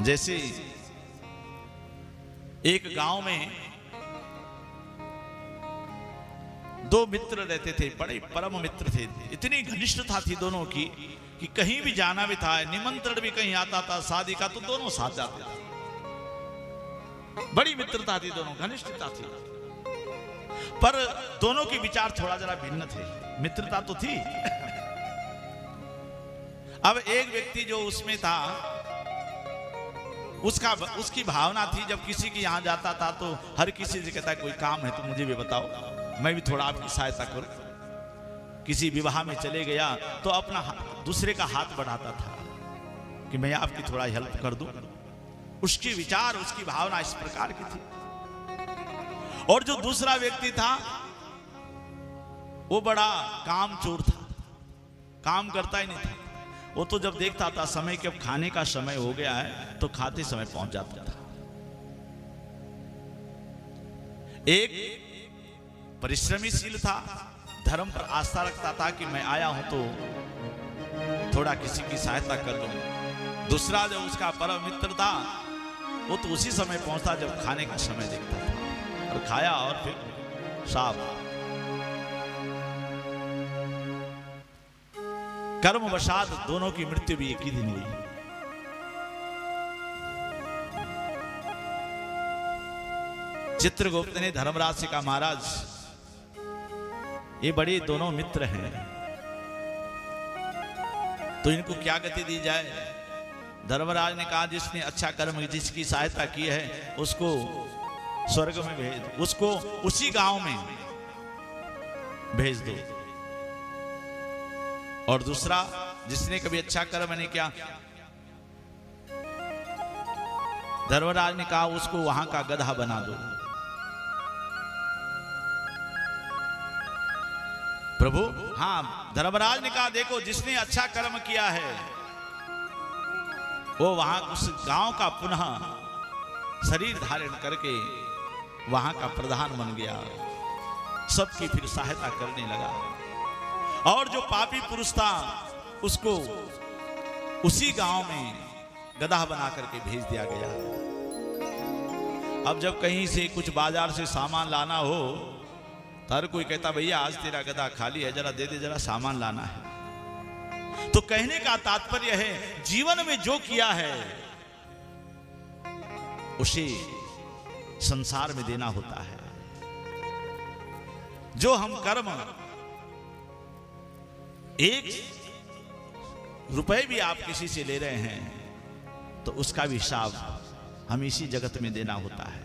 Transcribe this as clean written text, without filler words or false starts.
जैसे एक गांव में दो मित्र रहते थे, बड़े परम मित्र थे। इतनी घनिष्ठता थी दोनों की कि कहीं भी जाना भी था, निमंत्रण भी कहीं आता था शादी का, तो दोनों साथ जाते थे। बड़ी मित्रता थी, दोनों घनिष्ठता थी। पर दोनों के विचार थोड़ा जरा भिन्न थे। मित्रता तो थी। अब एक व्यक्ति जो उसमें था, उसकी भावना थी, जब किसी के यहां जाता था तो हर किसी से कहता कोई काम है तो मुझे भी बताओ, मैं भी थोड़ा आपकी सहायता करूं। किसी विवाह में चले गया तो अपना दूसरे का हाथ बढ़ाता था कि मैं आपकी थोड़ा हेल्प कर दूं। उसके विचार, उसकी भावना इस प्रकार की थी। और जो दूसरा व्यक्ति था वो बड़ा कामचोर था, काम करता ही नहीं था। वो तो जब देखता था समय के अब खाने का समय हो गया है तो खाते समय पहुंच जाता था। एक परिश्रमीशील था, धर्म पर आस्था रखता था कि मैं आया हूं तो थोड़ा किसी की सहायता कर लूं। दूसरा जो उसका परम मित्र था वो तो उसी समय पहुंचता जब खाने का समय देखता था, और खाया और फिर साफ। कर्मवशात दोनों की मृत्यु भी एक ही दिन हुई। चित्रगुप्त ने धर्मराज से कहा, महाराज ये बड़े दोनों मित्र हैं, तो इनको क्या गति दी जाए। धर्मराज ने कहा, जिसने अच्छा कर्म, जिसकी सहायता की है उसको स्वर्ग में भेज दो, उसको उसी गांव में भेज दो। और दूसरा जिसने कभी अच्छा कर्म नहीं किया, धर्मराज ने कहा उसको वहां का गधा बना दो। प्रभु, हाँ, धर्मराज ने कहा देखो जिसने अच्छा कर्म किया है वो वहां उस गांव का पुनः शरीर धारण करके वहां का प्रधान बन गया, सबकी फिर सहायता करने लगा। और जो पापी पुरुष था उसको उसी गांव में गधा बना करके भेज दिया गया। अब जब कहीं से कुछ बाजार से सामान लाना हो तो हर कोई कहता भैया आज तेरा गधा खाली है, जरा दे दे, जरा सामान लाना है। तो कहने का तात्पर्य है जीवन में जो किया है उसे संसार में देना होता है। जो हम कर्म 1 रुपए भी आप किसी से ले रहे हैं तो उसका भी हिसाब हम इसी जगत में देना होता है।